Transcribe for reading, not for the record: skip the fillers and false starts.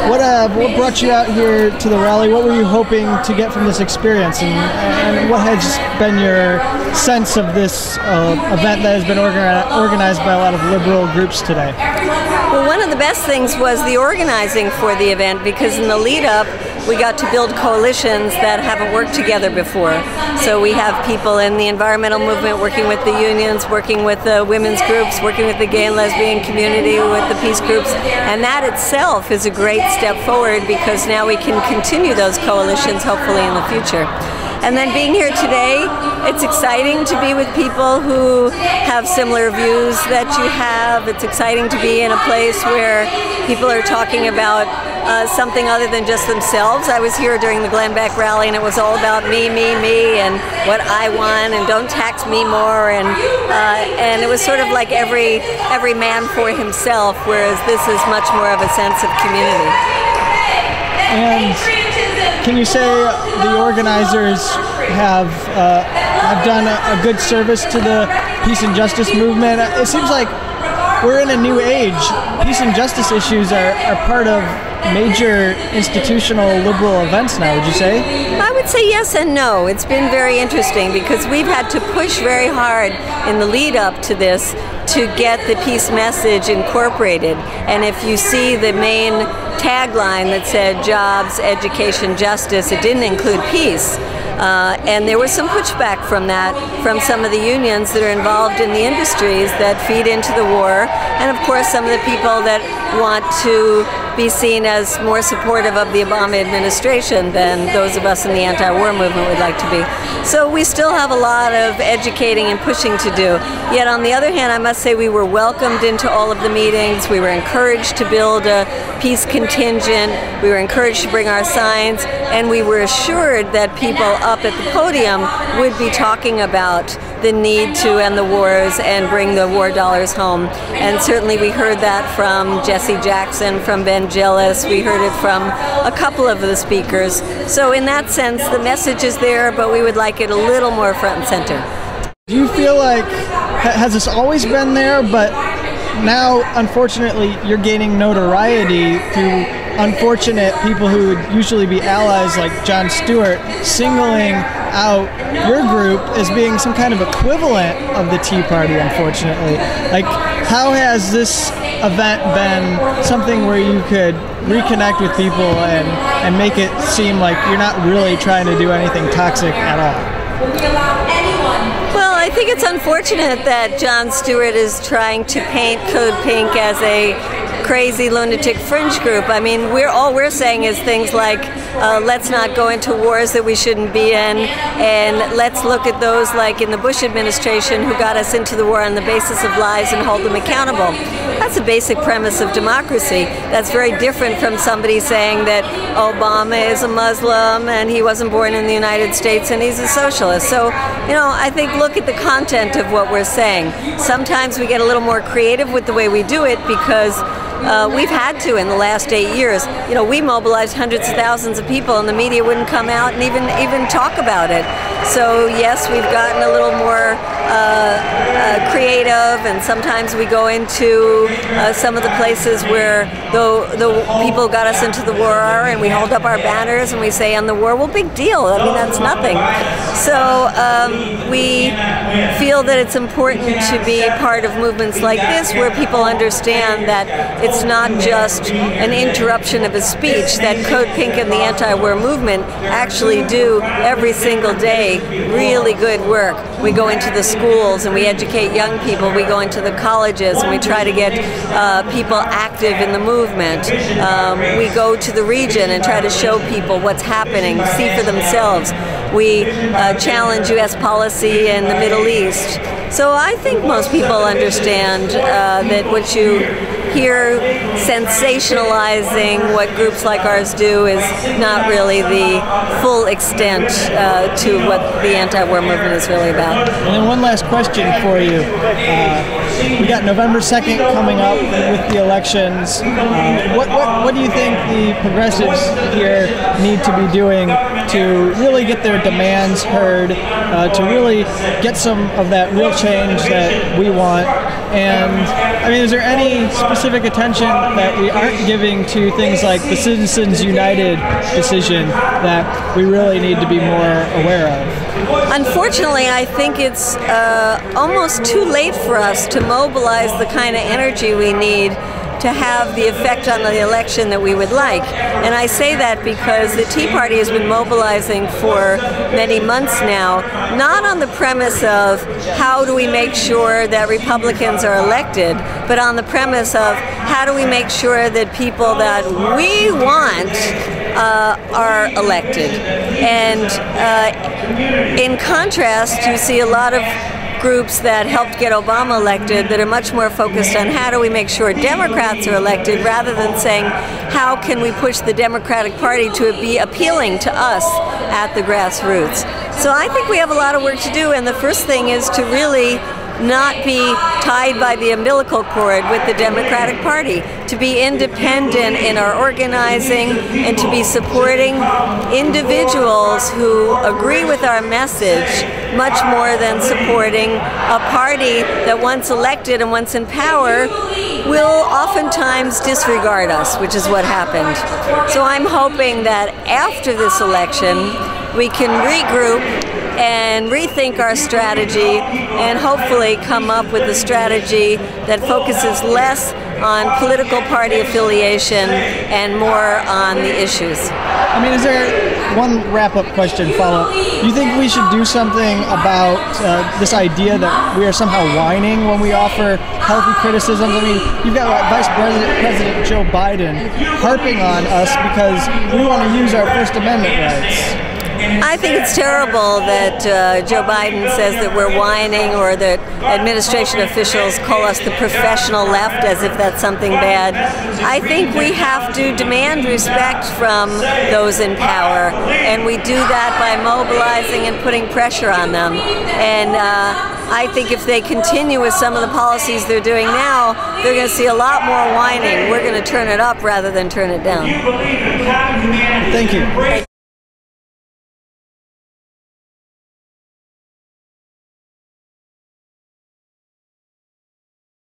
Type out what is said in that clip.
What brought you out here to the rally? What were you hoping to get from this experience, and what has been your sense of this event that has been organized by a lot of liberal groups today? Well, one of the best things was the organizing for the event, because in the lead-up we got to build coalitions that haven't worked together before. So we have people in the environmental movement working with the unions, working with the women's groups, working with the gay and lesbian community, with the peace groups, and that itself is a great step forward, because now we can continue those coalitions hopefully in the future. And then being here today, it's exciting to be with people who have similar views that you have. It's exciting to be in a place where people are talking about something other than just themselves. I was here during the Glenn Beck rally, and it was all about me, and what I want, and don't tax me more, and it was sort of like every man for himself, whereas this is much more of a sense of community. And can you say the organizers have done a good service to the peace and justice movement? It seems like we're in a new age. Peace and justice issues are part of major institutional liberal events now, would you say? I would say yes and no. It's been very interesting, because we've had to push very hard in the lead up to this to get the peace message incorporated. And if you see the main tagline that said jobs, education, justice, it didn't include peace. And there was some pushback from that, from some of the unions that are involved in the industries that feed into the war, and of course some of the people that want to be seen as more supportive of the Obama administration than those of us in the anti-war movement would like to be. So we still have a lot of educating and pushing to do. Yet on the other hand, I must say we were welcomed into all of the meetings. We were encouraged to build a peace contingent. We were encouraged to bring our signs, and we were assured that people up at the podium would be talking about the need to end the wars and bring the war dollars home. And certainly we heard that from Jesse Jackson, from Ben Gillis. We heard it from a couple of the speakers. So in that sense, the message is there, but we would like it a little more front and center. Do you feel like, has this always been there, but now unfortunately you're gaining notoriety through unfortunate people who would usually be allies like Jon Stewart singling out your group as being some kind of equivalent of the Tea Party, unfortunately? Like, how has this event been something where you could reconnect with people and make it seem like you're not really trying to do anything toxic at all? Well, I think it's unfortunate that Jon Stewart is trying to paint Code Pink as a crazy lunatic fringe group. I mean, all we're saying is things like, let's not go into wars that we shouldn't be in, and let's look at those like in the Bush administration who got us into the war on the basis of lies and hold them accountable. That's a basic premise of democracy. That's very different from somebody saying that Obama is a Muslim and he wasn't born in the United States and he's a socialist. So, you know, I think look at the content of what we're saying. Sometimes we get a little more creative with the way we do it, because we've had to in the last 8 years. You know, we mobilized hundreds of thousands of people, and the media wouldn't come out and even talk about it. So yes, we've gotten a little more creative, and sometimes we go into some of the places where the people got us into the war are, and we hold up our banners and we say "End the war." Well, big deal. I mean, that's nothing. So we feel that it's important to be part of movements like this, where people understand that it's not just an interruption of a speech, that Code Pink and the anti-war movement actually do every single day really good work. We go into the schools and we educate young people. We go into the colleges and we try to get people active in the movement. We go to the region and try to show people what's happening, see for themselves. We challenge U.S. policy in the Middle East. So I think most people understand that what you hear sensationalizing what groups like ours do is not really the full extent to what the anti-war movement is really about. And then one last question for you. We got November 2nd coming up with the elections. What do you think the progressives here need to be doing to really get their demands heard, to really get some of that real change that we want? And I mean, is there any specific attention that we aren't giving to things like the Citizens United decision that we really need to be more aware of? Unfortunately, I think it's almost too late for us to mobilize the kind of energy we need to have the effect on the election that we would like. And I say that because the Tea Party has been mobilizing for many months now, not on the premise of how do we make sure that Republicans are elected, but on the premise of how do we make sure that people that we want are elected. And in contrast, you see a lot of groups that helped get Obama elected that are much more focused on how do we make sure Democrats are elected rather than saying how can we push the Democratic Party to be appealing to us at the grassroots. So I think we have a lot of work to do, and the first thing is to really not be tied by the umbilical cord with the Democratic Party, to be independent in our organizing and to be supporting individuals who agree with our message much more than supporting a party that once elected and once in power will oftentimes disregard us, which is what happened. So I'm hoping that after this election we can regroup and rethink our strategy and hopefully come up with a strategy that focuses less on political party affiliation and more on the issues. I mean, is there one wrap-up question, follow-up? Do you think we should do something about this idea that we are somehow whining when we offer healthy criticisms? I mean, you've got Vice President Joe Biden harping on us because we want to use our First Amendment rights. I think it's terrible that Joe Biden says that we're whining, or that administration officials call us the professional left as if that's something bad. I think we have to demand respect from those in power, and we do that by mobilizing and putting pressure on them. And I think if they continue with some of the policies they're doing now, they're going to see a lot more whining. We're going to turn it up rather than turn it down. Thank you.